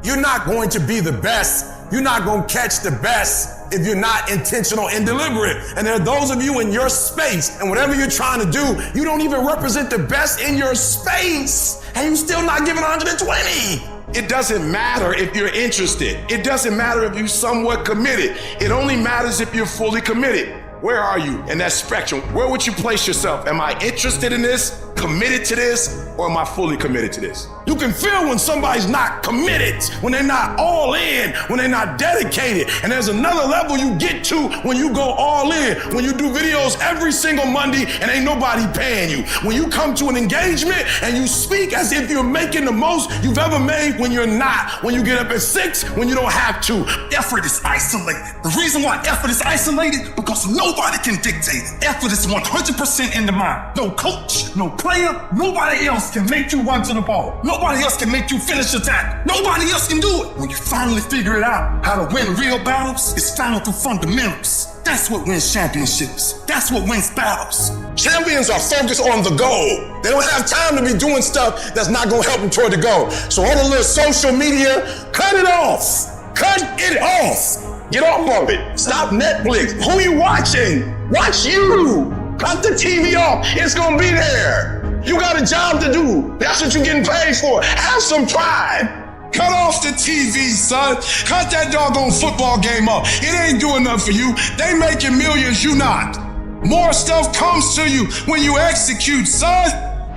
You're not going to be the best. You're not going to catch the best if you're not intentional and deliberate. And there are those of you in your space, and whatever you're trying to do, you don't even represent the best in your space, and you're still not giving 120. It doesn't matter if you're interested. It doesn't matter if you're somewhat committed. It only matters if you're fully committed. Where are you in that spectrum? Where would you place yourself? Am I interested in this, committed to this, or am I fully committed to this? You can feel when somebody's not committed, when they're not all in, when they're not dedicated. And there's another level you get to when you go all in, when you do videos every single Monday and ain't nobody paying you. When you come to an engagement and you speak as if you're making the most you've ever made when you're not. When you get up at 6, when you don't have to. Effort is isolated. The reason why effort is isolated, because nobody can dictate it. Effort is 100% in the mind. No coach, no player, nobody else can make you run to the ball. Nobody else can make you finish the tackle. Nobody else can do it. When you finally figure it out, how to win real battles, it's found through fundamentals. That's what wins championships. That's what wins battles. Champions are focused on the goal. They don't have time to be doing stuff that's not gonna help them toward the goal. So all the little social media, cut it off. Cut it off. Get off of it. Stop Netflix. Who you watching? Watch you. Cut the TV off. It's gonna be there. You got a job to do. That's what you're getting paid for. Have some pride. Cut off the TV, son. Cut that doggone football game off. It ain't doing nothing for you. They making millions, you not. More stuff comes to you when you execute, son.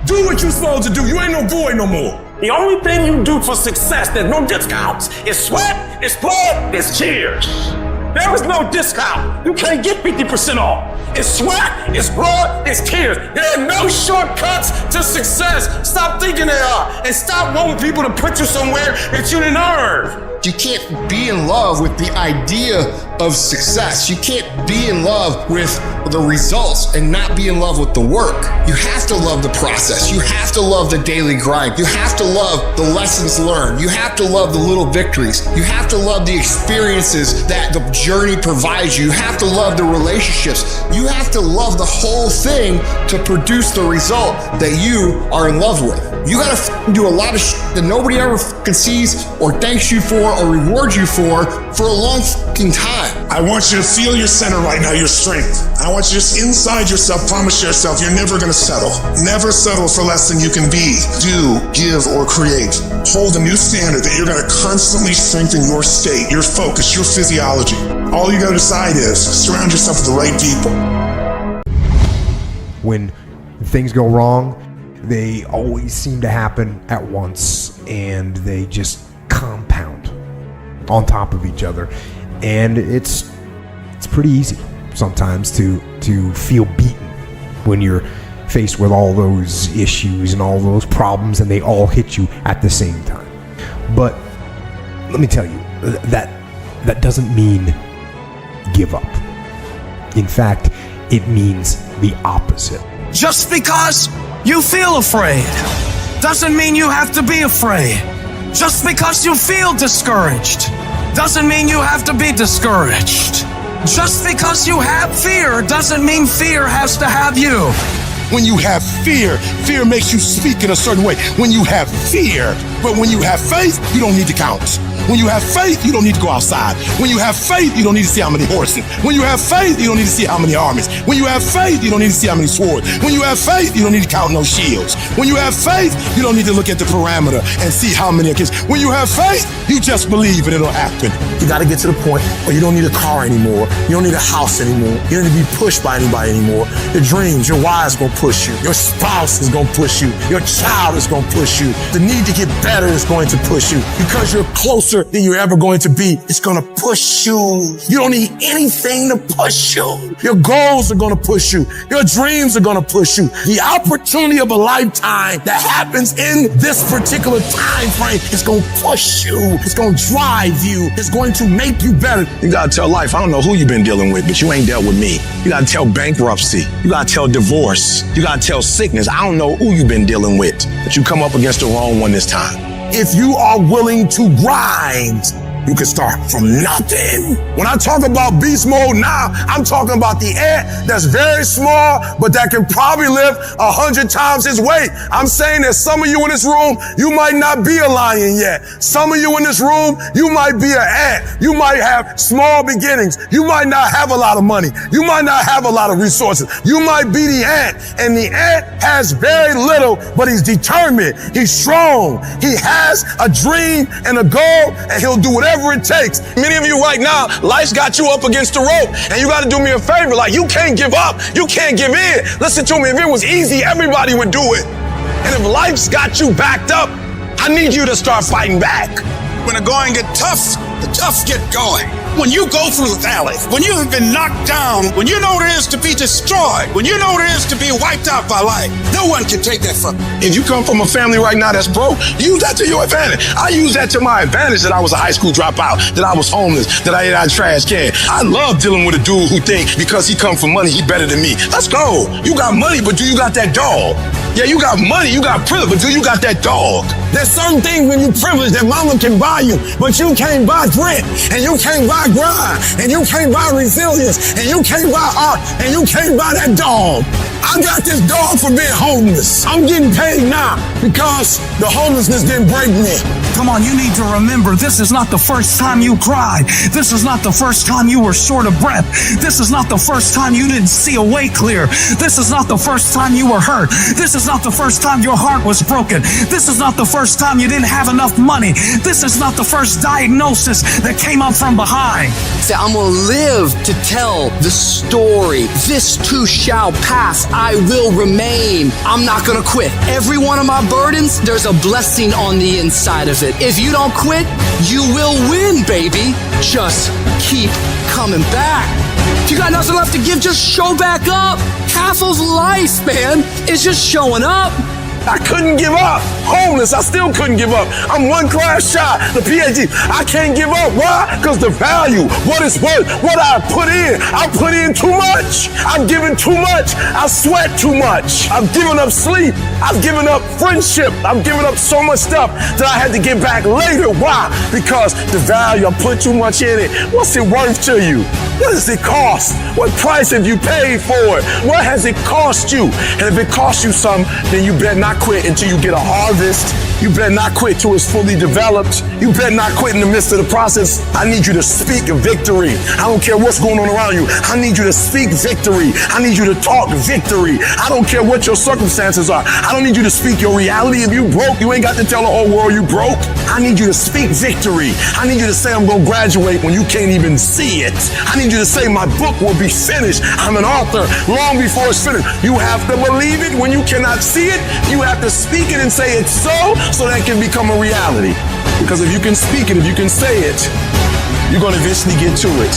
Do what you're supposed to do. You ain't no boy no more. The only thing you do for success, there's no discounts. It's sweat, it's blood, it's tears. There is no discount. You can't get 50% off. It's sweat, it's blood, it's tears. There are no shortcuts to success. Stop thinking there are, and stop wanting people to put you somewhere that you didn't earn. You can't be in love with the idea of success. You can't be in love with the results and not be in love with the work. You have to love the process. You have to love the daily grind. You have to love the lessons learned. You have to love the little victories. You have to love the experiences that the journey provides you. You have to love the relationships. You have to love the whole thing to produce the result that you are in love with. You gotta do a lot of shit that nobody ever sees or thanks you for or rewards you for a long time. I want you to feel your center right now, your strength. I want you to just inside yourself, promise yourself you're never gonna settle. Never settle for less than you can be, do, give, or create. Hold a new standard that you're gonna constantly strengthen your state, your focus, your physiology. All you gotta decide is surround yourself with the right people. When things go wrong, they always seem to happen at once, and they just compound on top of each other. And it's pretty easy sometimes to feel beaten when you're faced with all those issues and all those problems, and they all hit you at the same time. But let me tell you, that doesn't mean give up. In fact, it means the opposite. Just because you feel afraid doesn't mean you have to be afraid. Just because you feel discouraged doesn't mean you have to be discouraged. Just because you have fear doesn't mean fear has to have you. When you have fear, fear makes you speak in a certain way. When you have fear, but when you have faith, you don't need to count. When you have faith, you don't need to go outside. When you have faith, you don't need to see how many horses. When you have faith, you don't need to see how many armies. When you have faith, you don't need to see how many swords. When you have faith, you don't need to count no shields. When you have faith, you don't need to look at the parameter and see how many are kids. When you have faith, you just believe and it'll happen. You gotta get to the point where you don't need a car anymore. You don't need a house anymore. You don't need to be pushed by anybody anymore. Your dreams, your wives gonna push you. Your spouse is gonna push you. Your child is gonna push you. The need to get better is going to push you. Because you're closer than you're ever going to be, it's gonna push you. You don't need anything to push you. Your goals are gonna push you. Your dreams are gonna push you. The opportunity of a lifetime that happens in this particular time frame is gonna push you. It's gonna drive you. It's going to make you better. You gotta tell life, I don't know who you've been dealing with, but you ain't dealt with me. You gotta tell bankruptcy. You gotta tell divorce. You gotta tell sickness. I don't know who you've been dealing with, but you come up against the wrong one this time. If you are willing to grind, You can start from nothing. When I talk about beast mode now, I'm talking about the ant that's very small, but that can probably lift 100 times his weight. I'm saying that some of you in this room, you might not be a lion yet. Some of you in this room, you might be an ant. You might have small beginnings. You might not have a lot of money. You might not have a lot of resources. You might be the ant, and the ant has very little, but he's determined. He's strong. He has a dream and a goal, and he'll do whatever it takes. Many of you right now, life's got you up against the rope, and you got to do me a favor. Like, you can't give up. You can't give in. Listen to me. If it was easy, everybody would do it. And if life's got you backed up, I need you to start fighting back. When the going get tough, the tough get going. When you go through the valley, when you have been knocked down, when you know what it is to be destroyed, when you know what it is to be wiped out by life, no one can take that from you. If you come from a family right now that's broke, use that to your advantage. I use that to my advantage that I was a high school dropout, that I was homeless, that I ate out of trash can. I love dealing with a dude who thinks because he come from money, he better than me. Let's go. You got money, but do you got that dog? Yeah, you got money, you got privilege, but do you got that dog? There's certain things when you privilege that mama can buy you, but you can't buy grit, and you can't buy grind, and you can't buy resilience, and you can't buy art, and you can't buy that dog. I got this dog for being homeless. I'm getting paid now because the homelessness didn't break me. Come on, you need to remember, this is not the first time you cried. This is not the first time you were short of breath. This is not the first time you didn't see a way clear. This is not the first time you were hurt. This is not the first time your heart was broken. This is not the first time you didn't have enough money. This is not the first diagnosis that came up from behind. Say, I'm gonna live to tell the story. This too shall pass. I will remain. I'm not gonna quit. Every one of my burdens, there's a blessing on the inside of it. If you don't quit, you will win, baby. Just keep coming back. If you got nothing left to give, just show back up. Half of life, man, is just showing up. I couldn't give up. Homeless, I still couldn't give up. I'm one class shy, the PhD. I can't give up. Why? Because the value, what it's worth, what I put in too much. I'm giving too much. I sweat too much. I've given up sleep. I've given up friendship. I've given up so much stuff that I had to get back later. Why? Because the value, I put too much in it. What's it worth to you? What does it cost? What price have you paid for it? What has it cost you? And if it costs you something, then you better not quit until you get a harvest. You better not quit till it's fully developed. You better not quit in the midst of the process. I need you to speak victory. I don't care what's going on around you. I need you to speak victory. I need you to talk victory. I don't care what your circumstances are. I don't need you to speak your reality. If you broke, you ain't got to tell the whole world you broke. I need you to speak victory. I need you to say I'm going to graduate when you can't even see it. I need you to say my book will be finished. I'm an author long before it's finished. You have to believe it when you cannot see it. You have to speak it and say it's so that can become a reality. Because if you can speak it, if you can say it, you're going to eventually get to it.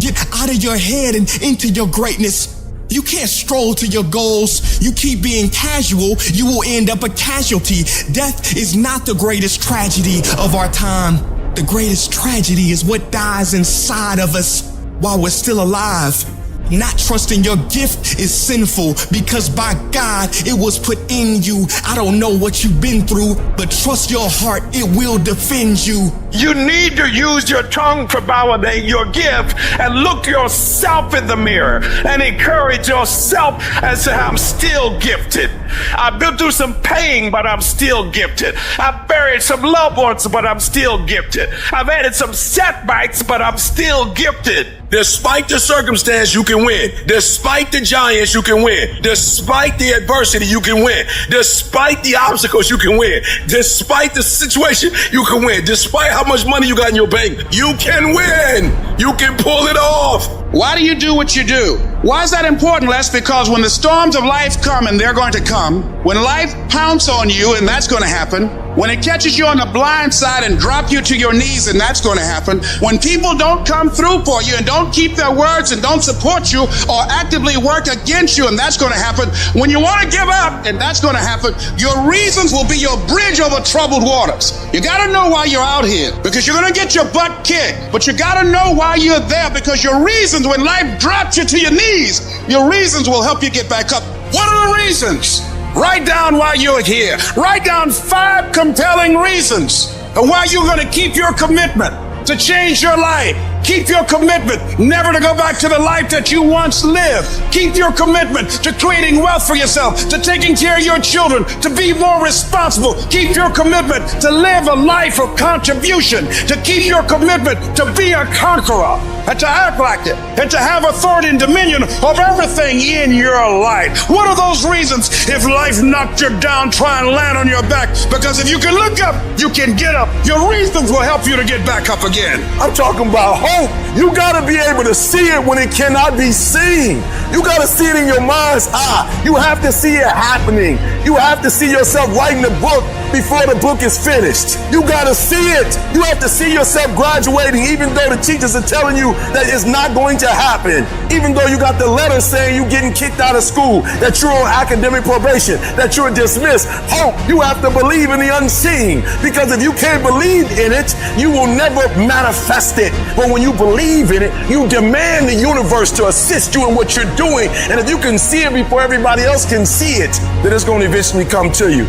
Get out of your head and into your greatness. You can't stroll to your goals. You keep being casual, you will end up a casualty. Death is not the greatest tragedy of our time. The greatest tragedy is what dies inside of us while we're still alive. Not trusting your gift is sinful because by God, it was put in you. I don't know what you've been through, but trust your heart, it will defend you. You need to use your tongue to validate your gift and look yourself in the mirror and encourage yourself and say, I'm still gifted. I've been through some pain, but I'm still gifted. I've buried some loved ones, but I'm still gifted. I've had some setbacks, but I'm still gifted. Despite the circumstance, you can win. Despite the giants, you can win. Despite the adversity, you can win. Despite the obstacles, you can win. Despite the situation, you can win. Despite how much money you got in your bank, you can win. You can pull it off. Why do you do what you do? Why is that important, Les? Because when the storms of life come, and they're going to come, when life pounces on you, and that's going to happen, when it catches you on the blind side and drop you to your knees, and that's going to happen, when people don't come through for you and don't keep their words and don't support you or actively work against you, and that's going to happen, when you want to give up, and that's going to happen, your reasons will be your bridge over troubled waters. You got to know why you're out here, because you're going to get your butt kicked, but you got to know why you're there, because your reasons, when life drops you to your knees, your reasons will help you get back up. What are the reasons? Write down why you're here. Write down 5 compelling reasons And while you're going to keep your commitment to change your life, keep your commitment never to go back to the life that you once lived. Keep your commitment to creating wealth for yourself, to taking care of your children, to be more responsible. Keep your commitment to live a life of contribution, to keep your commitment to be a conqueror, and to act like it, and to have authority and dominion over everything in your life. What are those reasons? If life knocked you down, try and land on your back, because if you can look up, you can get up. Your reasons will help you to get back up again. I'm talking about hope. You gotta be able to see it when it cannot be seen. You gotta see it in your mind's eye. You have to see it happening. You have to see yourself writing the book before the book is finished. You gotta see it. You have to see yourself graduating, even though the teachers are telling you that it's not going to happen. Even though you got the letter saying you're getting kicked out of school, that you're on academic probation, that you're dismissed. Hope, you have to believe in the unseen, because if you can't believe in it, you will never manifest it. But when you believe in it, you demand the universe to assist you in what you're doing. And if you can see it before everybody else can see it, then it's going to eventually come to you.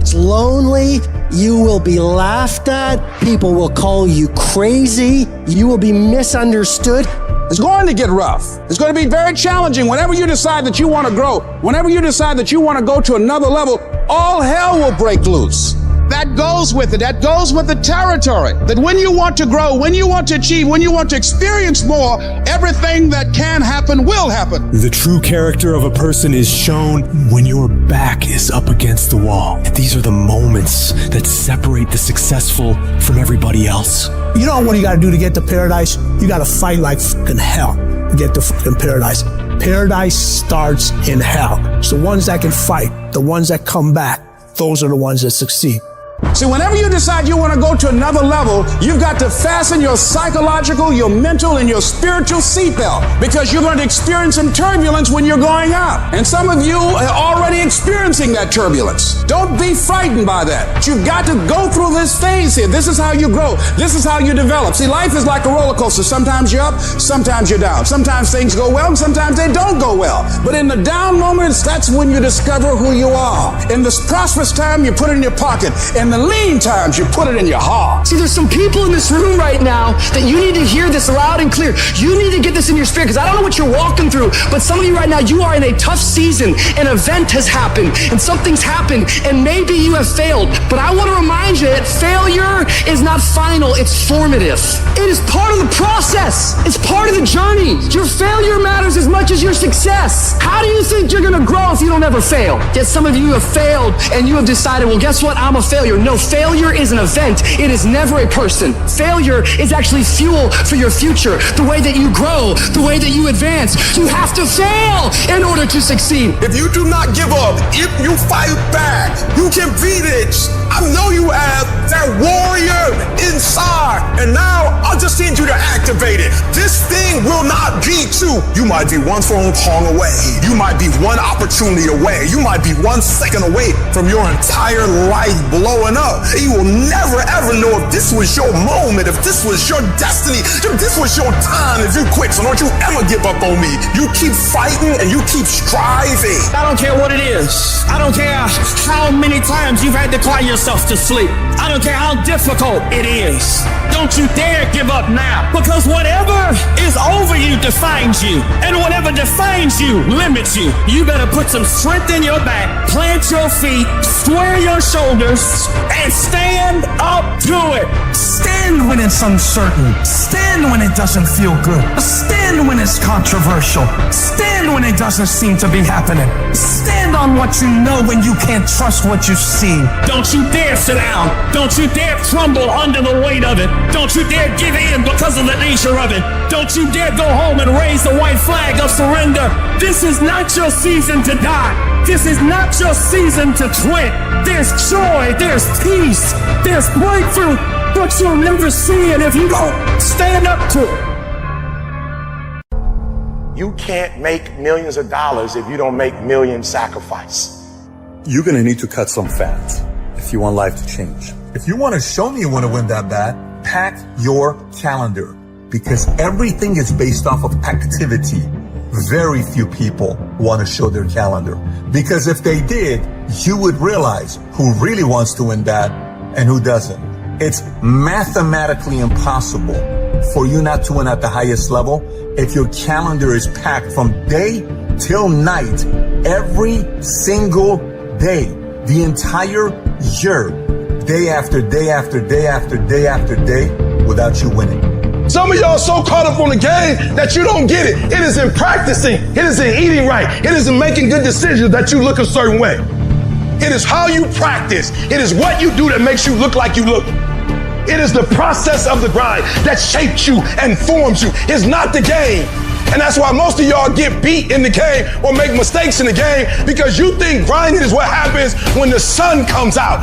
It's lonely. You will be laughed at. People will call you crazy. You will be misunderstood. It's going to get rough. It's going to be very challenging. Whenever you decide that you want to grow, whenever you decide that you want to go to another level, all hell will break loose. That goes with it. That goes with the territory. That when you want to grow, when you want to achieve, when you want to experience more, everything that can happen will happen. The true character of a person is shown when your back is up against the wall. These are the moments that separate the successful from everybody else. You know what you gotta do to get to paradise? You gotta fight like fucking hell to get to fucking paradise. Paradise starts in hell. It's the ones that can fight, the ones that come back, those are the ones that succeed. See, whenever you decide you want to go to another level, you've got to fasten your psychological, your mental, and your spiritual seatbelt, because you're going to experience some turbulence when you're going up. And some of you are already experiencing that turbulence. Don't be frightened by that. But you've got to go through this phase here. This is how you grow. This is how you develop. See, life is like a roller coaster. Sometimes you're up, sometimes you're down. Sometimes things go well, and sometimes they don't go well. But in the down moments, that's when you discover who you are. In the prosperous time, you put it in your pocket. In the lean times, you put it in your heart. See, there's some people in this room right now that you need to hear this loud and clear. You need to get this in your spirit, because I don't know what you're walking through, but some of you right now, you are in a tough season. An event has happened, and something's happened, and maybe you have failed. But I want to remind you that failure is not final, it's formative. It is part of the process. It's part of the journey. Your failure matters as much as your success. How do you think you're going to grow if you don't ever fail? Yet some of you have failed, and you have decided, well, guess what? I'm a failure. No, failure is an event. It is never a person. Failure is actually fuel for your future. The way that you grow, the way that you advance. You have to fail in order to succeed. If you do not give up, if you fight back, you can beat it. I know you have that warrior inside. And now I just need you to activate it. This thing will not be two. You might be one phone call away. You might be one opportunity away. You might be 1 second away from your entire life blowing up. You will never ever know if this was your moment, if this was your destiny, if this was your time. If you quit, so don't you ever give up on me. You keep fighting and you keep striving. I don't care what it is. I don't care how many times you've had to cry yourself to sleep. I don't care how difficult it is. Don't you dare give up now, because whatever is over you defines you, and whatever defines you limits you. You better put some strength in your back, plant your feet, square your shoulders, and stand up to it. Stand when it's uncertain. Stand when it doesn't feel good. Stand when it's controversial. Stand when it doesn't seem to be happening. Stand on what you know when you can't trust what you see. Don't you dare sit down. Don't you dare crumble under the weight of it. Don't you dare give in because of the nature of it. Don't you dare go home and raise the white flag of surrender. This is not your season to die. This is not your season to quit. There's joy, there's peace, there's breakthrough, but you'll never see it if you don't stand up to it. You can't make millions of dollars if you don't make million sacrifice. You're gonna need to cut some fat if you want life to change. If you want to show me you want to win that bad, pack your calendar, because everything is based off of activity. very few people want to show their calendar. Because if they did, you would realize who really wants to win that and who doesn't. It's mathematically impossible for you not to win at the highest level if your calendar is packed from day till night, every single day, the entire year, day after day after day after day after day, without you winning. Some of y'all so caught up on the game that you don't get it. It is in practicing. It is in eating right. It is in making good decisions that you look a certain way. It is how you practice. It is what you do that makes you look like you look. It is the process of the grind that shapes you and forms you. It's not the game. And that's why most of y'all get beat in the game or make mistakes in the game, because you think grinding is what happens when the sun comes out.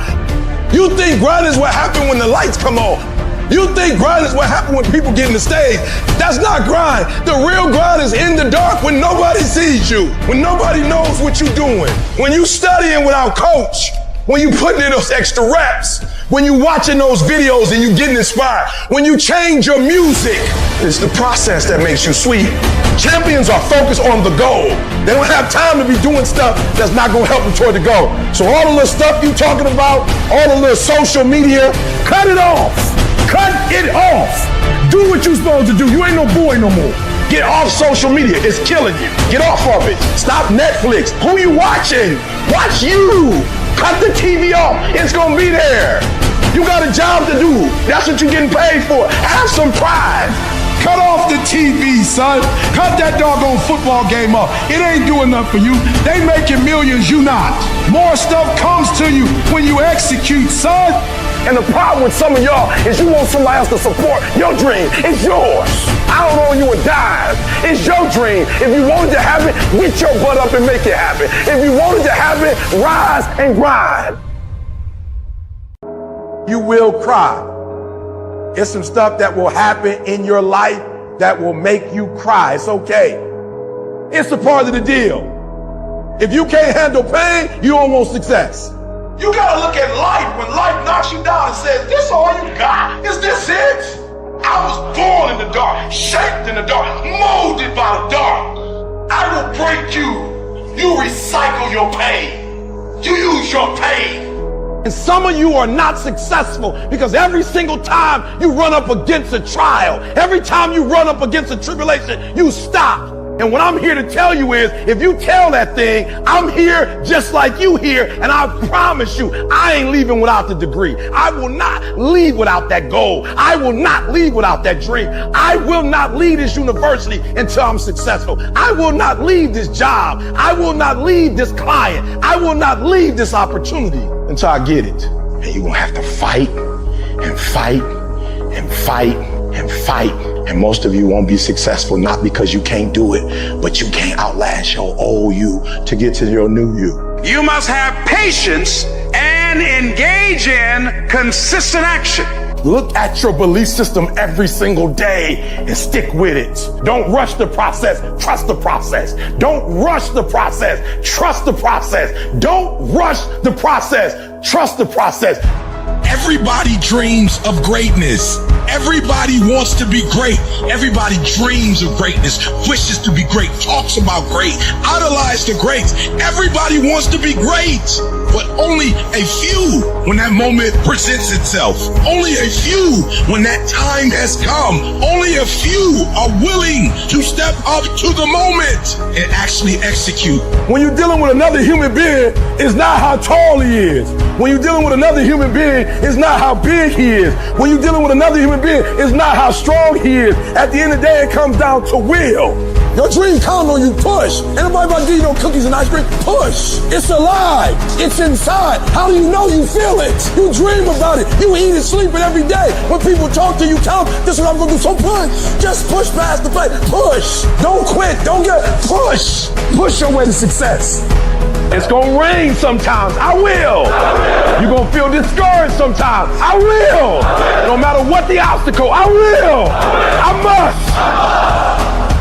You think grinding is what happens when the lights come on. You think grind is what happens when people get in the stage. That's not grind. The real grind is in the dark when nobody sees you, when nobody knows what you're doing, when you studying without coach, when you putting in those extra reps, when you watching those videos and you getting inspired, when you change your music. It's the process that makes you sweet. Champions are focused on the goal. They don't have time to be doing stuff that's not gonna help them toward the goal. So all the little stuff you talking about, all the little social media, cut it off. Cut it off. Do what you're supposed to do. You ain't no boy no more. Get off social media. It's killing you. Get off of it. Stop Netflix. Who you watching? Watch you. Cut the TV off. It's gonna be there. You got a job to do. That's what you're getting paid for. Have some pride. Cut off the TV, son. Cut that doggone football game off. It ain't doing nothing for you. They making millions, you not. More stuff comes to you when you execute, son. And the problem with some of y'all is you want somebody else to support your dream. It's yours. I don't owe you a dime. It's your dream. If you want it to happen, get your butt up and make it happen. If you want it to happen, rise and grind. You will cry. It's some stuff that will happen in your life that will make you cry. It's okay. It's a part of the deal. If you can't handle pain, you don't want success. You gotta look at life when life knocks you down and says, this all you got? Is this it? I was born in the dark, shaped in the dark, molded by the dark. I will break you. You recycle your pain. You use your pain. And some of you are not successful because every single time you run up against a trial, every time you run up against a tribulation, you stop. And what I'm here to tell you is, if you tell that thing, I'm here just like you here, and I promise you, I ain't leaving without the degree. I will not leave without that goal. I will not leave without that dream. I will not leave this university until I'm successful. I will not leave this job. I will not leave this client. I will not leave this opportunity until I get it. And you're gonna have to fight and fight and fight and fight. And most of you won't be successful, not because you can't do it, but you can't outlast your old you to get to your new you. You must have patience and engage in consistent action. Look at your belief system every single day and stick with it. Don't rush the process. Trust the process. Don't rush the process. Trust the process. Don't rush the process. Trust the process. Everybody dreams of greatness. Everybody wants to be great. Everybody dreams of greatness, wishes to be great, talks about great, idolize the greats. Everybody wants to be great, but only a few when that moment presents itself. Only a few when that time has come. Only a few are willing to step up to the moment and actually execute. When you're dealing with another human being, it's not how tall he is. When you're dealing with another human being, it's not how big he is. When you're dealing with another human being, it's not how strong he is. At the end of the day, it comes down to will. Your dream counts on you. Push. Ain't nobody about to give you no cookies and ice cream. Push. It's alive. It's inside. How do you know you feel it? You dream about it. You eat and sleep it every day. When people talk to you, tell them, this is what I'm going to do. So push. Just push past the plate. Push. Don't quit. Don't get push. Push your way to success. It's gonna rain sometimes. I will. You're gonna feel discouraged sometimes. I will. No matter what the obstacle, I will. I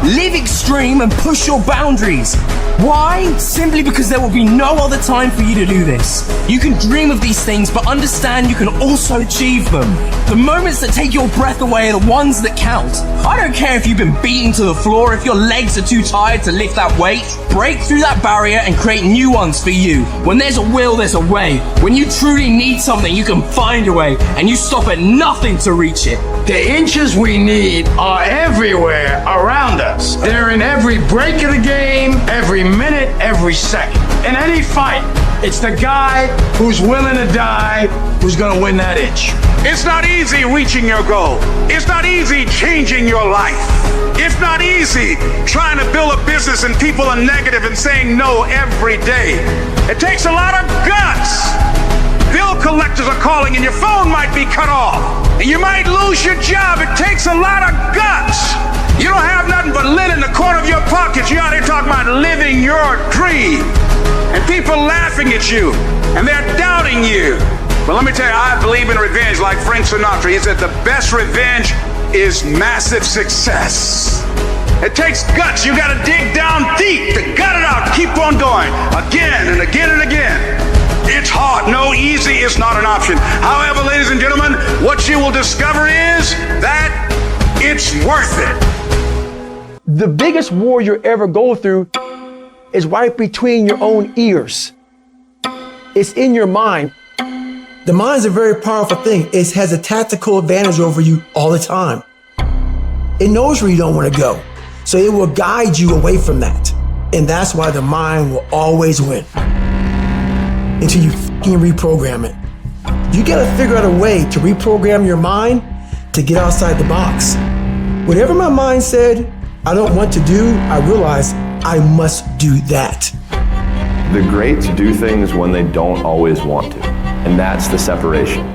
must. Live extreme and push your boundaries. Why? Simply because there will be no other time for you to do this. You can dream of these things, but understand you can also achieve them. The moments that take your breath away are the ones that count. I don't care if you've been beaten to the floor, if your legs are too tired to lift that weight. Break through that barrier and create new ones for you. When there's a will, there's a way. When you truly need something, you can find a way, and you stop at nothing to reach it. The inches we need are everywhere around us. They're in every break of the game, every minute, every second. In any fight, it's the guy who's willing to die who's gonna win that inch. It's not easy reaching your goal. It's not easy changing your life. It's not easy trying to build a business and people are negative and saying no every day. It takes a lot of guts. Bill collectors are calling and your phone might be cut off and you might lose your job. It takes a lot of guts. You don't have nothing but lint in the corner of your pockets. You're out here talking about living your dream. And people laughing at you and they're doubting you. But let me tell you, I believe in revenge like Frank Sinatra. He said the best revenge is massive success. It takes guts. You got to dig down deep to gut it out. Keep on going again and again and again. It's hard. No, easy is not an option. However, ladies and gentlemen, what you will discover is that it's worth it. The biggest war you ever go through is right between your own ears. It's in your mind. The mind's a very powerful thing. It has a tactical advantage over you all the time. It knows where you don't want to go. So it will guide you away from that. And that's why the mind will always win. Until you fucking reprogram it. You gotta figure out a way to reprogram your mind to get outside the box. Whatever my mind said I don't want to do, I realize I must do that. The greats do things when they don't always want to. And that's the separation.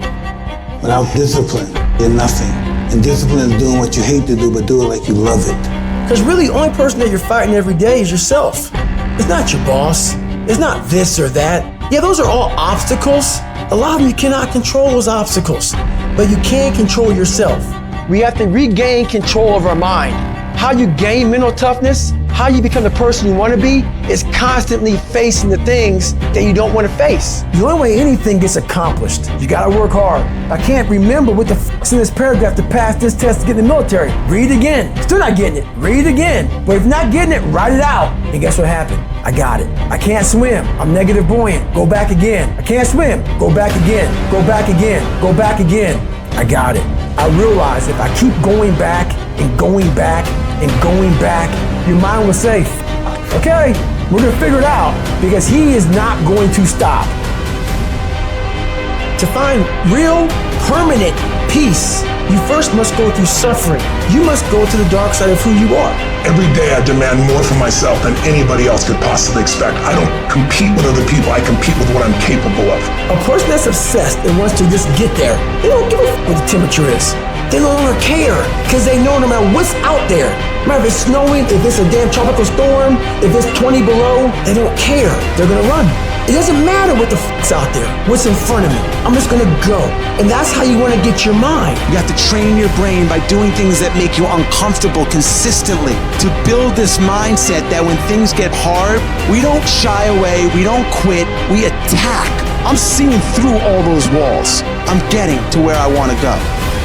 Without discipline, you're nothing. And discipline is doing what you hate to do, but do it like you love it. Because really, the only person that you're fighting every day is yourself. It's not your boss. It's not this or that. Yeah, those are all obstacles. A lot of them you cannot control those obstacles, but you can control yourself. We have to regain control of our mind. How you gain mental toughness, how you become the person you want to be, is constantly facing the things that you don't want to face. The only way anything gets accomplished, you gotta work hard. I can't remember what the f***'s in this paragraph to pass this test to get in the military. Read it again. Still not getting it. Read it again. But if not getting it, write it out. And guess what happened? I got it. I can't swim. I'm negative buoyant. Go back again. I can't swim. Go back again. Go back again. Go back again. I got it. I realize if I keep going back and going back and going back, your mind will say, okay, we're gonna figure it out, because he is not going to stop. To find real, permanent peace, you first must go through suffering. You must go to the dark side of who you are. Every day I demand more for myself than anybody else could possibly expect. I don't compete with other people, I compete with what I'm capable of. A person that's obsessed and wants to just get there, they don't give a f*** what the temperature is. They no longer care, because they know no matter what's out there, no matter if it's snowing, if it's a damn tropical storm, if it's 20 below, they don't care. They're gonna run. It doesn't matter what the f***'s out there, what's in front of me. I'm just gonna go. And that's how you wanna get your mind. You have to train your brain by doing things that make you uncomfortable consistently. To build this mindset that when things get hard, we don't shy away, we don't quit, we attack. I'm seeing through all those walls. I'm getting to where I wanna go.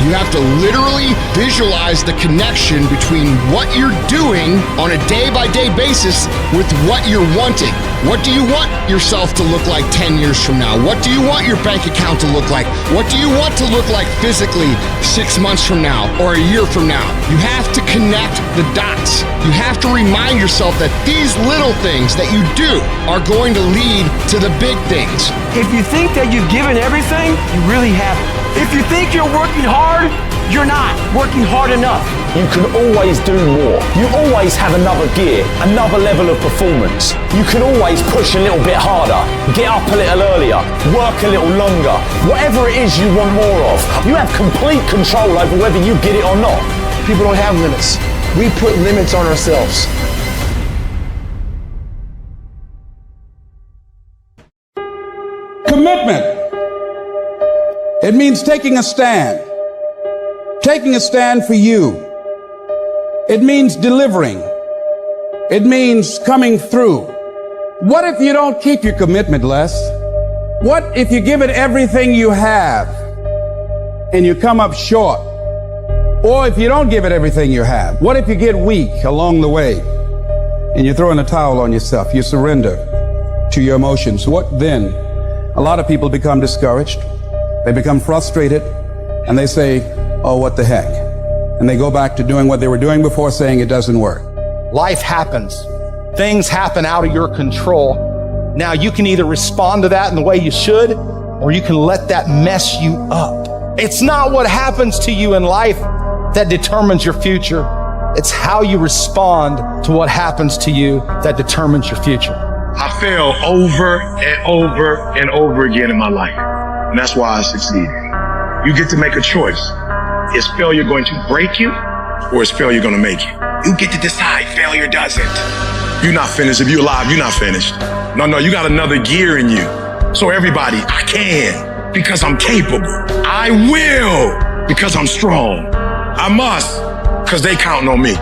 You have to literally visualize the connection between what you're doing on a day-by-day basis with what you're wanting. What do you want yourself to look like 10 years from now? What do you want your bank account to look like? What do you want to look like physically 6 months from now or a year from now? You have to connect the dots. You have to remind yourself that these little things that you do are going to lead to the big things. If you think that you've given everything, you really haven't. If you think you're working hard, you're not working hard enough. You can always do more. You always have another gear, another level of performance. You can always push a little bit harder, get up a little earlier, work a little longer. Whatever it is you want more of, you have complete control over whether you get it or not. People don't have limits. We put limits on ourselves. Commitment. It means taking a stand. Taking a stand for you. It means delivering. It means coming through. What if you don't keep your commitment, Les? What if you give it everything you have and you come up short? Or if you don't give it everything you have, what if you get weak along the way and you throw in a towel on yourself, you surrender to your emotions? What then? A lot of people become discouraged, they become frustrated, and they say, oh, what the heck? And they go back to doing what they were doing before, saying it doesn't work. Life happens. Things happen out of your control. Now you can either respond to that in the way you should, or you can let that mess you up. It's not what happens to you in life that determines your future. It's how you respond to what happens to you that determines your future. I fail over and over and over again in my life. And that's why I succeeded. You get to make a choice. Is failure going to break you, or is failure going to make you? You get to decide. Failure doesn't. You're not finished. If you're alive, you're not finished. No, you got another gear in you. So everybody, I can because I'm capable. I will because I'm strong. I must because they counting on me.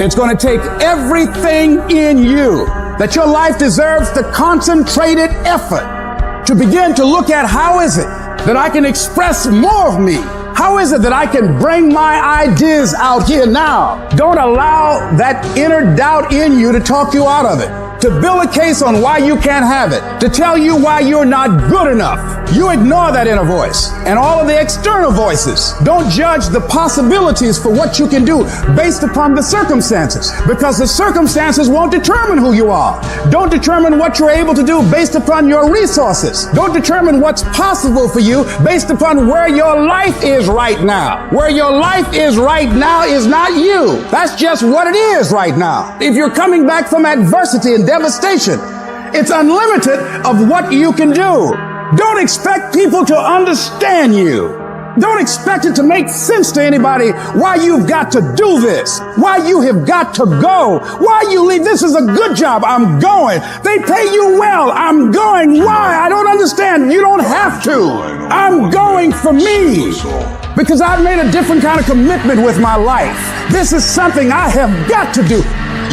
It's going to take everything in you that your life deserves the concentrated effort to begin to look at how is it that I can express more of me? How is it that I can bring my ideas out here now? Don't allow that inner doubt in you to talk you out of it, to build a case on why you can't have it, to tell you why you're not good enough. You ignore that inner voice and all of the external voices. Don't judge the possibilities for what you can do based upon the circumstances, because the circumstances won't determine who you are. Don't determine what you're able to do based upon your resources. Don't determine what's possible for you based upon where your life is right now. Where your life is right now is not you. That's just what it is right now. If you're coming back from adversity and devastation, it's unlimited of what you can do. Don't expect people to understand you. Don't expect it to make sense to anybody why you've got to do this, why you have got to go, why you leave. This is a good job. I'm going. They pay you well. I'm going. Why? I don't understand. You don't have to. I'm going for me because I've made a different kind of commitment with my life. This is something I have got to do.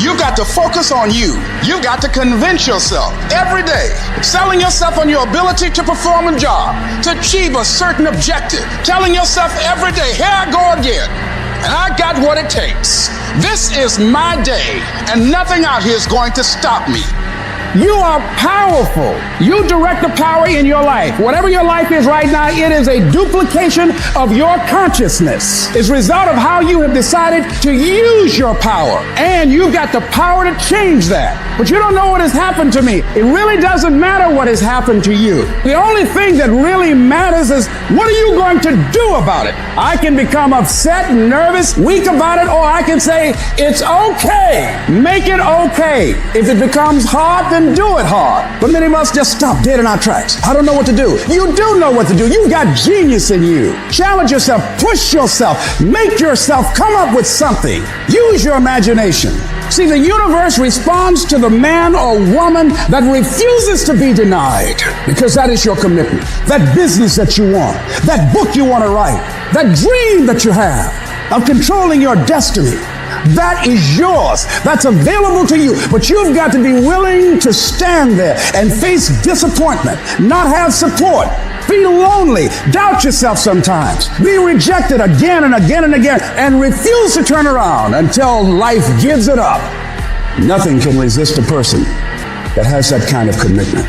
You got to focus on you. You got to convince yourself every day, selling yourself on your ability to perform a job, to achieve a certain objective, telling yourself every day, here I go again, and I got what it takes. This is my day, and nothing out here is going to stop me. You are powerful. You direct the power in your life. Whatever your life is right now, it is a duplication of your consciousness. It's a result of how you have decided to use your power. And you've got the power to change that. But you don't know what has happened to me. It really doesn't matter what has happened to you. The only thing that really matters is what are you going to do about it? I can become upset, nervous, weak about it, or I can say, it's okay. Make it okay. If it becomes hard, then do it hard. But many of us just stop dead in our tracks. I don't know what to do. You do know what to do. You've got genius in you. Challenge yourself, push yourself, make yourself come up with something. Use your imagination. See, the universe responds to the man or woman that refuses to be denied, because that is your commitment. That business that you want, that book you want to write, that dream that you have of controlling your destiny. That is yours. That's available to you. But you've got to be willing to stand there and face disappointment, not have support, feel lonely, doubt yourself sometimes, be rejected again and again and again, and refuse to turn around until life gives it up. Nothing can resist a person that has that kind of commitment.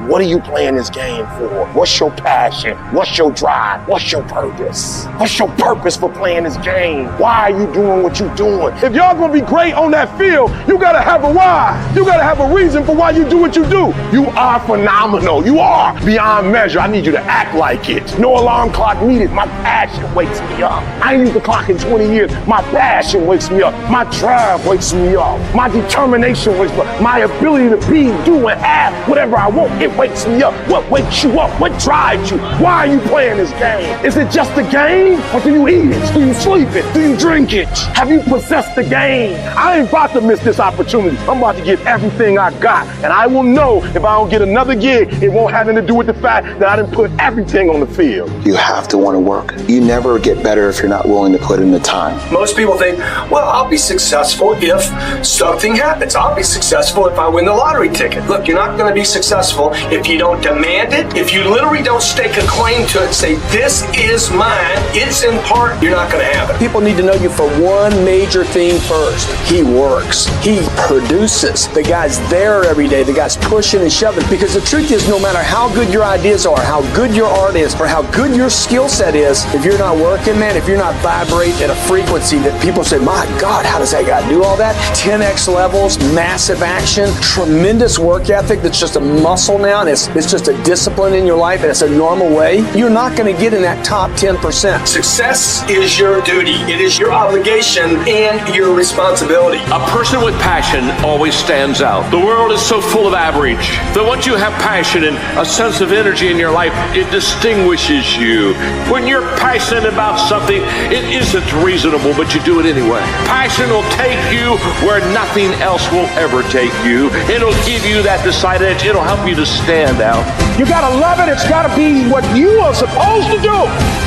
What are you playing this game for? What's your passion? What's your drive? What's your purpose? What's your purpose for playing this game? Why are you doing what you're doing? If y'all gonna be great on that field, you gotta have a why. You gotta have a reason for why you do what you do. You are phenomenal. You are beyond measure. I need you to act like it. No alarm clock needed. My passion wakes me up. I ain't used the clock in 20 years. My passion wakes me up. My drive wakes me up. My determination wakes me up. My ability to be, do, and have whatever I want, it wakes me up? What wakes you up? What drives you? Why are you playing this game? Is it just a game? Or do you eat it? Do you sleep it? Do you drink it? Have you possessed the game? I ain't about to miss this opportunity. I'm about to give everything I got. And I will know if I don't get another gig, it won't have anything to do with the fact that I didn't put everything on the field. You have to want to work. You never get better if you're not willing to put in the time. Most people think, well, I'll be successful if something happens. I'll be successful if I win the lottery ticket. Look, you're not going to be successful if you don't demand it. If you literally don't stake a claim to it, say, this is mine, it's in part, you're not going to have it. People need to know you for one major thing first. He works. He produces. The guy's there every day. The guy's pushing and shoving. Because the truth is, no matter how good your ideas are, how good your art is, or how good your skill set is, if you're not working, man, if you're not vibrating at a frequency that people say, my God, how does that guy do all that? 10x levels, massive action, tremendous work ethic that's just a muscle now, and it's just a discipline in your life, and it's a normal way. You're not going to get in that top 10%. Success is your duty. It is your obligation and your responsibility. A person with passion always stands out. The world is so full of average that once you have passion and a sense of energy in your life, it distinguishes you. When you're passionate about something, it isn't reasonable, but you do it anyway. Passion will take you where nothing else will ever take you. It'll give you that decided edge. It'll help you to stand out. You gotta love it. It's gotta be what you are supposed to do.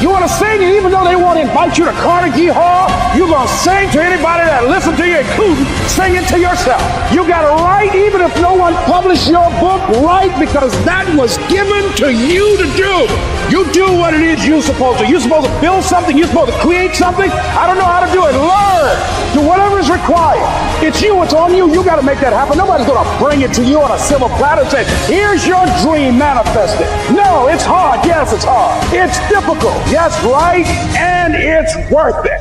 You wanna sing, and even though they won't invite you to Carnegie Hall, you're gonna sing to anybody that listens to you, including singing to yourself. You gotta write, even if no one published your book, write, because that was given to you to do. You do what it is you're supposed to. You're supposed to build something. You're supposed to create something. I don't know how to do it. Learn. Do whatever is required. It's you. It's on you. You got to make that happen. Nobody's going to bring it to you on a silver platter and say, here's your dream, manifest it. No, it's hard. Yes, it's hard. It's difficult. Yes, right. And it's worth it.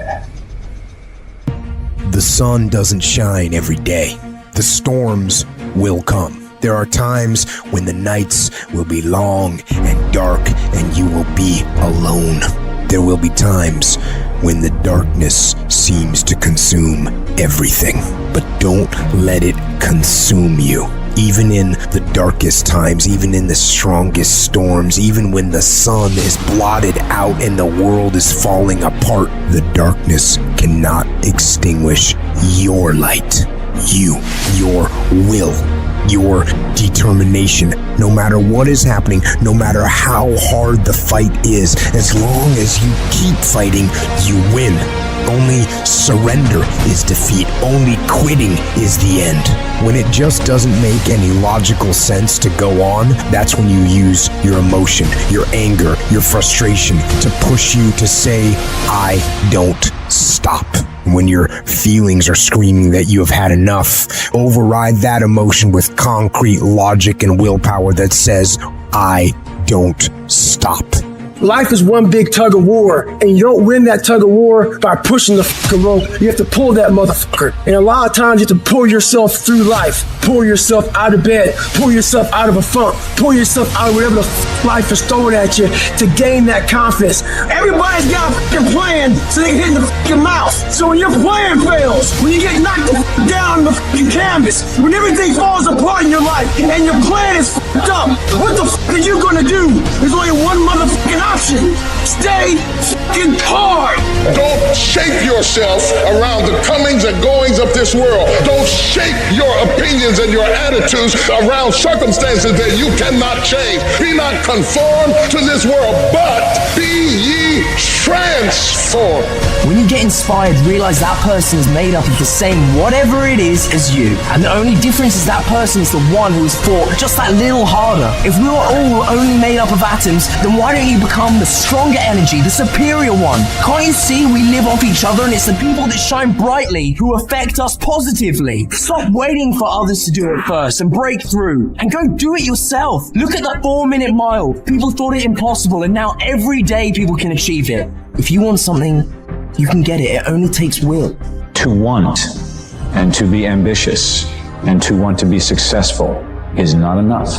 The sun doesn't shine every day. The storms will come. There are times when the nights will be long and dark and you will be alone. There will be times when the darkness seems to consume everything. But don't let it consume you. Even in the darkest times, even in the strongest storms, even when the sun is blotted out and the world is falling apart, the darkness cannot extinguish your light. You, your will, your determination. No matter what is happening, no matter how hard the fight is, as long as you keep fighting, you win. Only surrender is defeat. Only quitting is the end. When it just doesn't make any logical sense to go on, that's when you use your emotion, your anger, your frustration to push you to say, I don't stop. When your feelings are screaming that you have had enough, override that emotion with concrete logic and willpower that says, I don't stop. Life is one big tug of war, and you don't win that tug of war by pushing the fucking rope. You have to pull that motherfucker. And a lot of times you have to pull yourself through life. Pull yourself out of bed. Pull yourself out of a funk. Pull yourself out of whatever the life is throwing at you to gain that confidence. Everybody's got a fucking plan so they can hit the fucking mouth. So when your plan fails, when you get knocked the fuck down the fucking canvas, when everything falls apart in your life and your plan is fucked up, what the fuck are you gonna do? There's only one motherfucking option. Stay fucking hard. Don't shape yourself around the comings and goings of this world. Don't shape your opinions and your attitudes around circumstances that you cannot change. Be not conformed to this world, but be ye transformed. When you get inspired, realize that person is made up of the same whatever it is as you. And the only difference is that person is the one who has fought just that little harder. If we were all only made up of atoms, then why don't you become the stronger energy, the superior one? Can't you see we live off each other, and it's the people that shine brightly who affect us positively? Stop waiting for others to do it first and break through, and go do it yourself. Look at the 4-minute mile. People thought it impossible, and now every day people can achieve it. If you want something, you can get it. It only takes will. To want and to be ambitious and to want to be successful is not enough.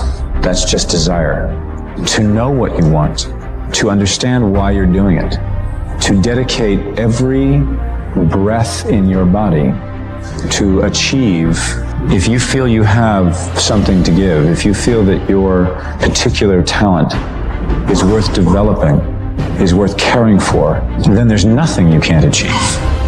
That's just desire. To know what you want, to understand why you're doing it, to dedicate every breath in your body to achieve If you feel you have something to give, if you feel that your particular talent is worth developing, is worth caring for, then there's nothing you can't achieve.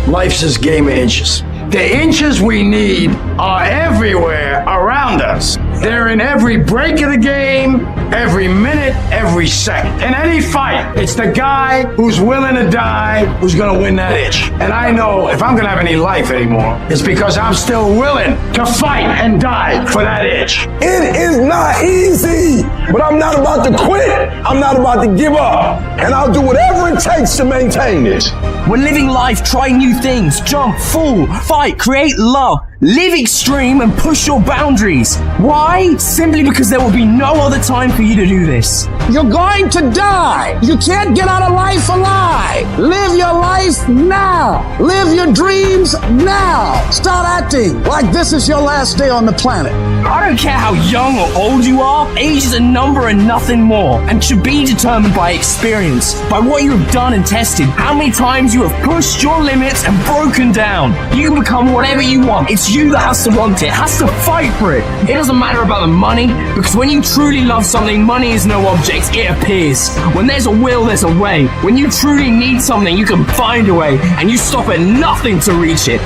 Life's this game of inches. The inches we need are everywhere around us. They're in every break of the game, every minute, every second. In any fight, it's the guy who's willing to die who's gonna win that itch. And I know if I'm gonna have any life anymore, it's because I'm still willing to fight and die for that itch. It is not easy, but I'm not about to quit. I'm not about to give up. And I'll do whatever it takes to maintain it. We're living life, try new things, jump, fall, fight, create love, live extreme and push your boundaries. Why? Simply because there will be no other time for you to do this. You're going to die. You can't get out of life alive. Live your life now. Live your dreams now. Start acting like this is your last day on the planet. I don't care how young or old you are, age is a number and nothing more, and should be determined by experience, by what you have done and tested, how many times you have pushed your limits and broken down. You can become whatever you want. It's you that has to want it, has to fight for it. It doesn't matter about the money, because when you truly love something, money is no object, it appears. When there's a will, there's a way. When you truly need something, you can find a way, and you stop at nothing to reach it.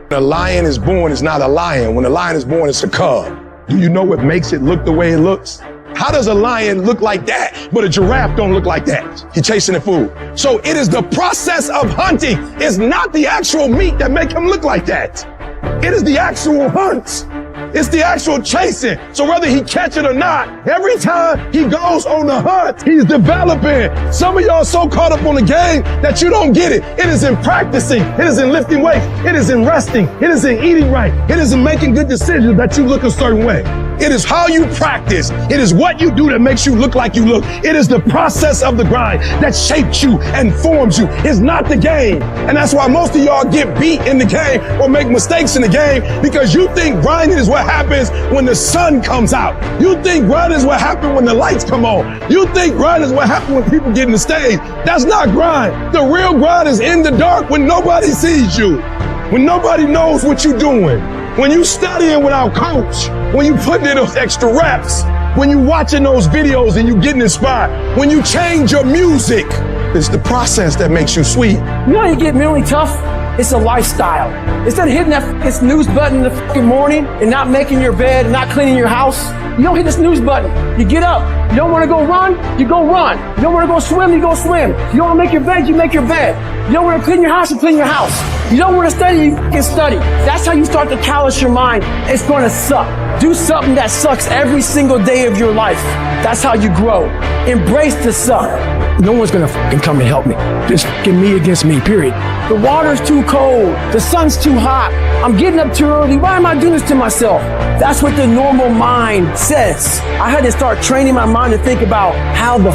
When a lion is born, it's not a lion. When a lion is born, it's a cub. Do you know what makes it look the way it looks? How does a lion look like that, but a giraffe don't look like that? He's chasing the food. So it is the process of hunting. It's not the actual meat that make him look like that. It is the actual hunt. It's the actual chasing. So whether he catch it or not, every time he goes on the hunt, he's developing. Some of y'all are so caught up on the game that you don't get it. It is in practicing. It is in lifting weights. It is in resting. It is in eating right. It is in making good decisions that you look a certain way. It is how you practice. It is what you do that makes you look like you look. It is the process of the grind that shapes you and forms you. It's not the game. And that's why most of y'all get beat in the game or make mistakes in the game, because you think grinding is what happens when the sun comes out. You think grinding is what happens when the lights come on. You think grinding is what happens when people get in the stage. That's not grind. The real grind is in the dark when nobody sees you, when nobody knows what you're doing. When you studying without coach, when you putting in those extra reps, when you watching those videos and you getting inspired, when you change your music, it's the process that makes you sweet. You know how you get mentally tough? It's a lifestyle. Instead of hitting that snooze button in the fucking morning and not making your bed and not cleaning your house, you don't hit the snooze button. You get up. You don't want to go run, you go run. You don't want to go swim, you go swim. You don't want to make your bed, you make your bed. You don't want to clean your house, you clean your house. You don't want to study, you can study. That's how you start to callous your mind. It's going to suck. Do something that sucks every single day of your life. That's how you grow. Embrace the suck. No one's going to fucking come and help me. It's fucking me against me, period. The water's too cold. The sun's too hot. I'm getting up too early. Why am I doing this to myself? That's what the normal mind says. I had to start training my mind to think about how the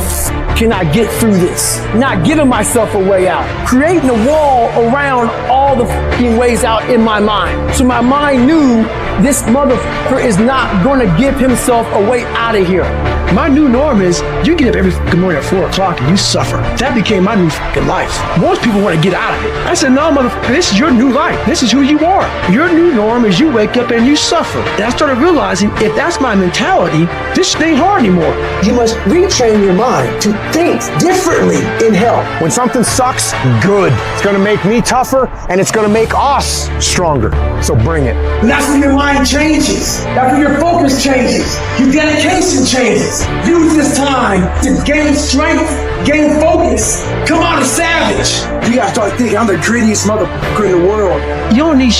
can I get through this? Not giving myself a way out. Creating a wall around all the fucking ways out in my mind. So my mind knew this motherfucker is not going to give himself a way out of here. My new norm is you get up every fucking morning at 4 o'clock and you suffer. That became my new fucking life. Most people want to get out of it. I said, no, motherfucker, this is your new life. This is who you are. Your new norm is you wake up and you suffer. And I started realizing if that's my mentality, this ain't hard anymore. You must retrain your mind to think differently in health. When something sucks, good. It's going to make me tougher and it's going to make us stronger. So bring it. And that's when your mind changes. That's when your focus changes. Your dedication changes. Use this time to gain strength, gain focus, come out a savage. You gotta start thinking, I'm the grittiest motherfucker in the world. You don't need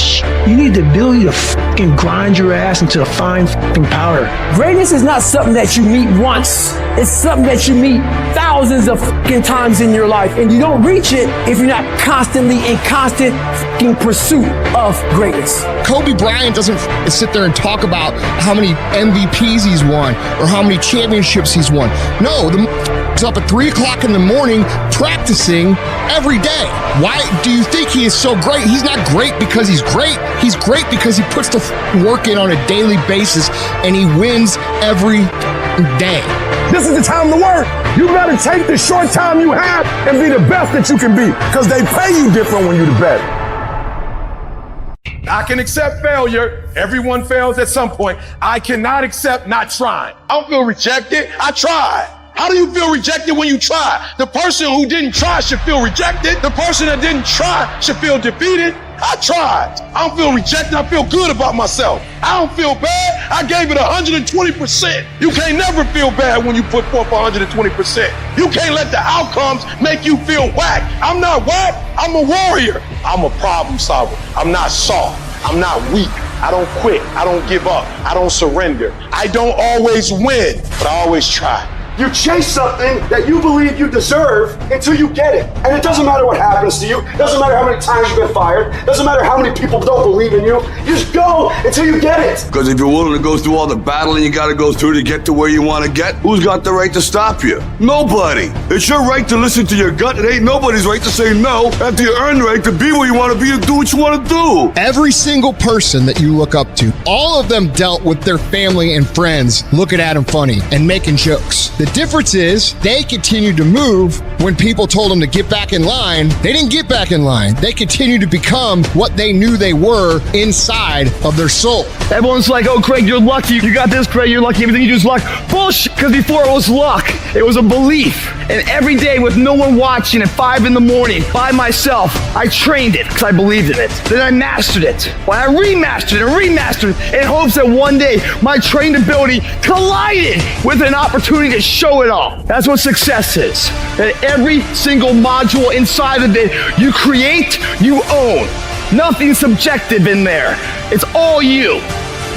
you need the ability to fucking grind your ass into a fine fucking powder. Greatness is not something that you meet once. It's something that you meet thousands of fucking times in your life. And you don't reach it if you're not constantly in constant fucking pursuit of greatness. Kobe Bryant doesn't sit there and talk about how many MVPs he's won or how many championships he's won. No, he's up at 3 o'clock in the morning practicing every day. Why do you think he is so great? He's not great because he's great. He's great because he puts the work in on a daily basis and he wins every day. This is the time to work. You better take the short time you have and be the best that you can be, because they pay you different when you're the best. I can accept failure. Everyone fails at some point. I cannot accept not trying. I don't feel rejected. I tried. How do you feel rejected when you try? The person who didn't try should feel rejected. The person that didn't try should feel defeated. I tried. I don't feel rejected. I feel good about myself. I don't feel bad. I gave it 120%. You can't never feel bad when you put forth 120%. You can't let the outcomes make you feel whack. I'm not whack. I'm a warrior. I'm a problem solver. I'm not soft. I'm not weak. I don't quit. I don't give up. I don't surrender. I don't always win, but I always try. You chase something that you believe you deserve until you get it. And it doesn't matter what happens to you. It doesn't matter how many times you've been fired. It doesn't matter how many people don't believe in you. You just go until you get it. Because if you're willing to go through all the battling you got to go through to get to where you want to get, who's got the right to stop you? Nobody. It's your right to listen to your gut. It ain't nobody's right to say no after you earn the right to be where you want to be and do what you want to do. Every single person that you look up to, all of them dealt with their family and friends looking at them funny and making jokes. The difference is they continued to move when people told them to get back in line. They didn't get back in line. They continued to become what they knew they were inside of their soul. Everyone's like, oh, Craig, you're lucky. You got this, Craig, you're lucky. Everything you do is luck. Bullshit, because before it was luck. It was a belief. And every day with no one watching at 5 in the morning by myself, I trained it because I believed in it. Then I mastered it. Well, I remastered it in hopes that one day my trained ability collided with an opportunity to show it off. That's what success is. That every single module inside of it you create, you own. Nothing subjective in there. It's all you.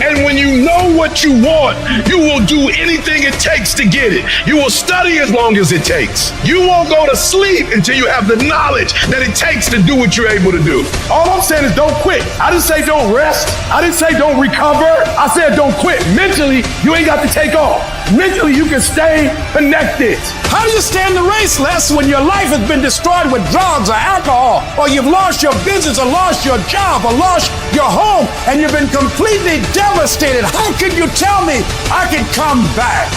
And when you know what you want, you will do anything it takes to get it. You will study as long as it takes. You won't go to sleep until you have the knowledge that it takes to do what you're able to do. All I'm saying is don't quit. I didn't say don't rest. I didn't say don't recover. I said don't quit. Mentally, you ain't got to take off. Mentally, you can stay connected. How do you stand the race, Les, when your life has been destroyed with drugs or alcohol, or you've lost your business, or lost your job, or lost your home, and you've been completely devastated? How can you tell me I can come back?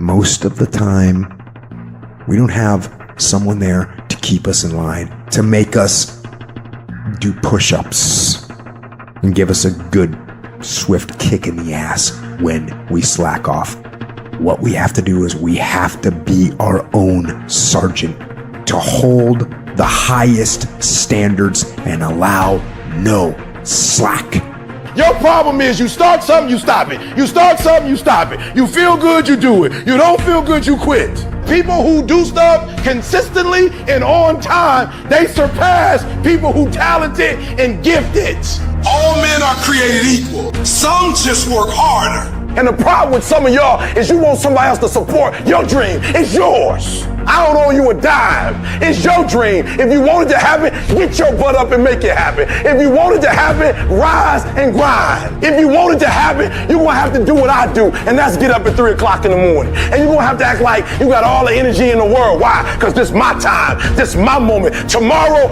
Most of the time, we don't have someone there to keep us in line, to make us do push-ups and give us a good, swift kick in the ass when we slack off. What we have to do is we have to be our own sergeant, to hold the highest standards and allow no slack. Your problem is you start something, you stop it. You start something, you stop it. You feel good, you do it. You don't feel good, you quit. People who do stuff consistently and on time, they surpass people who talented and gifted. All men are created equal. Some just work harder. And the problem with some of y'all is you want somebody else to support your dream. It's yours. I don't owe you a dime. It's your dream. If you want it to happen, get your butt up and make it happen. If you want it to happen, rise and grind. If you want it to happen, you're going to have to do what I do, and that's get up at 3 o'clock in the morning. And you're going to have to act like you got all the energy in the world. Why? Because this is my time. This is my moment. Tomorrow.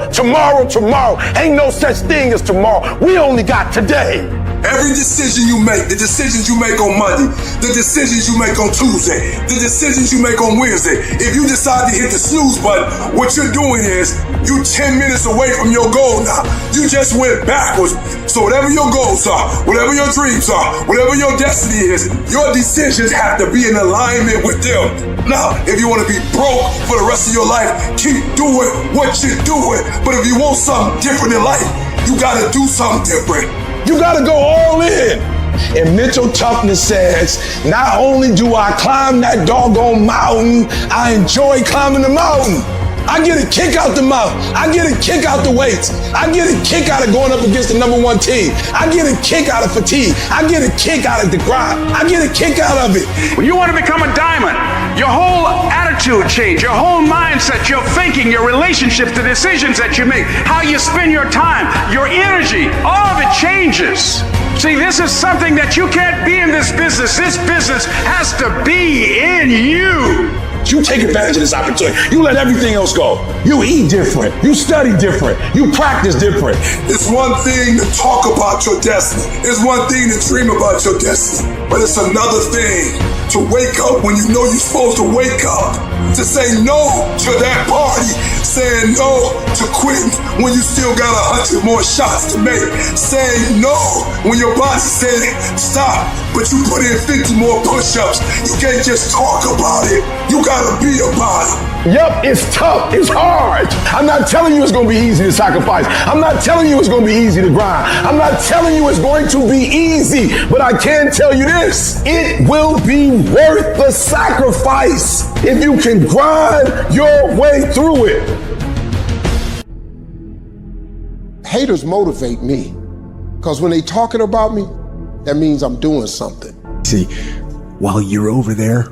Ain't no such thing as tomorrow. We only got today. Every decision you make, the decisions you make on Monday, the decisions you make on Tuesday, the decisions you make on Wednesday, if you decide to hit the snooze button, what you're doing is you 10 minutes away from your goal now. You just went backwards. So whatever your goals are, whatever your dreams are, whatever your destiny is, your decisions have to be in alignment with them. Now, if you want to be broke for the rest of your life, keep doing what you're doing. But if you want something different in life, you got to do something different. You gotta go all in. And mental toughness says, not only do I climb that doggone mountain, I enjoy climbing the mountain. I get a kick out the mountain. I get a kick out the weights. I get a kick out of going up against the number one team. I get a kick out of fatigue. I get a kick out of the grind. I get a kick out of it. When you want to become a diamond, your whole attitude change, your whole mindset, your thinking, your relationships, the decisions that you make, how you spend your time, your energy, all of it changes. See, this is something that you can't be in this business. This business has to be in you. You take advantage of this opportunity. You let everything else go. You eat different. You study different. You practice different. It's one thing to talk about your destiny. It's one thing to dream about your destiny. But it's another thing to wake up when you know you're supposed to wake up, to say no to that party, saying no to quitting when you still got 100 more shots to make, saying no when your body's saying stop, but you put in 50 more push-ups. You can't just talk about it, you gotta be about it. Yup, it's tough, it's hard. I'm not telling you it's gonna be easy to sacrifice. I'm not telling you it's gonna be easy to grind. I'm not telling you it's going to be easy, but I can tell you this, it will be worth the sacrifice if you can grind your way through it. Haters motivate me, because when they talking about me, that means I'm doing something. See, while you're over there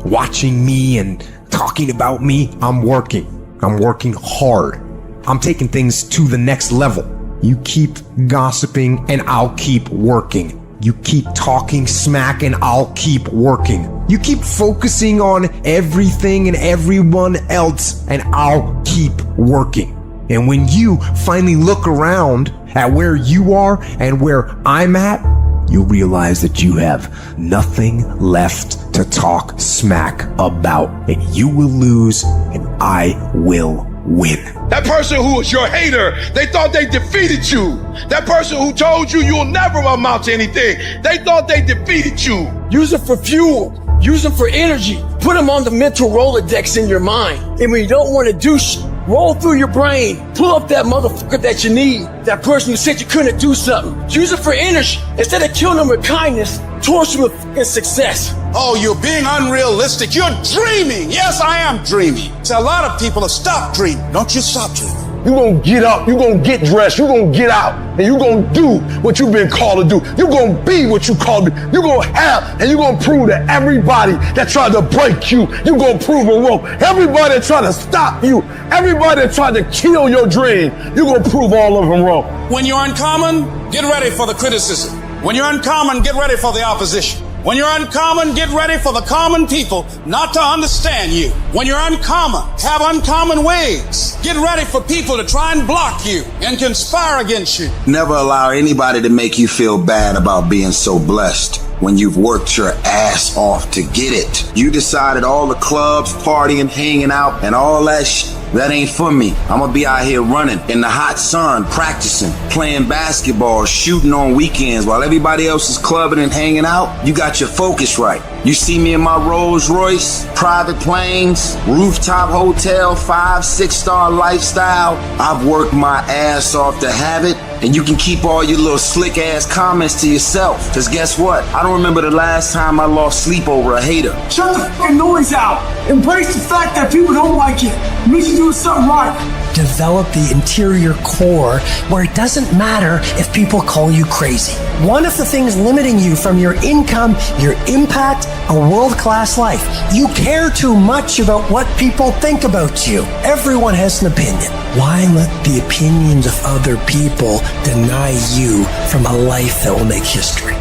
watching me and talking about me, I'm working hard. I'm taking things to the next level. You keep gossiping and I'll keep working. You keep talking smack and I'll keep working. You keep focusing on everything and everyone else and I'll keep working. And when you finally look around at where you are and where I'm at, you'll realize that you have nothing left to talk smack about, and you will lose and I will win. That person who was your hater, they thought they defeated you. That person who told you you'll never amount to anything, they thought they defeated you. Use it for fuel. Use them for energy. Put them on the mental Rolodex in your mind. And when you don't want to do roll through your brain. Pull up that motherfucker that you need. That person who said you couldn't do something. Use it for energy. Instead of killing them with kindness, torch them with fucking success. Oh, you're being unrealistic. You're dreaming. Yes, I am dreaming. So a lot of people have stopped dreaming. Don't you stop dreaming. You're going to get up, you're going to get dressed, you're going to get out, and you're going to do what you've been called to do. You're going to be what you called to be. You're going to have, and you're going to prove to everybody that tried to break you, you're going to prove them wrong. Everybody that tried to stop you, everybody that tried to kill your dream, you're going to prove all of them wrong. When you're uncommon, get ready for the criticism. When you're uncommon, get ready for the opposition. When you're uncommon, get ready for the common people not to understand you. When you're uncommon, have uncommon ways. Get ready for people to try and block you and conspire against you. Never allow anybody to make you feel bad about being so blessed when you've worked your ass off to get it. You decided all the clubs, partying, hanging out, and all that shit, that ain't for me. I'm gonna be out here running in the hot sun, practicing, playing basketball, shooting on weekends while everybody else is clubbing and hanging out. You got your focus right. You see me in my Rolls Royce, private planes, rooftop hotel, 5-6-star lifestyle. I've worked my ass off to have it, and you can keep all your little slick ass comments to yourself. Cause guess what? I don't remember the last time I lost sleep over a hater. Shut the fucking noise out. Embrace the fact that people don't like you. It means you're doing something right. Develop the interior core where it doesn't matter if people call you crazy. One of the things limiting you from your income, your impact, a world-class life. You care too much about what people think about you. Everyone has an opinion. Why let the opinions of other people deny you from a life that will make history?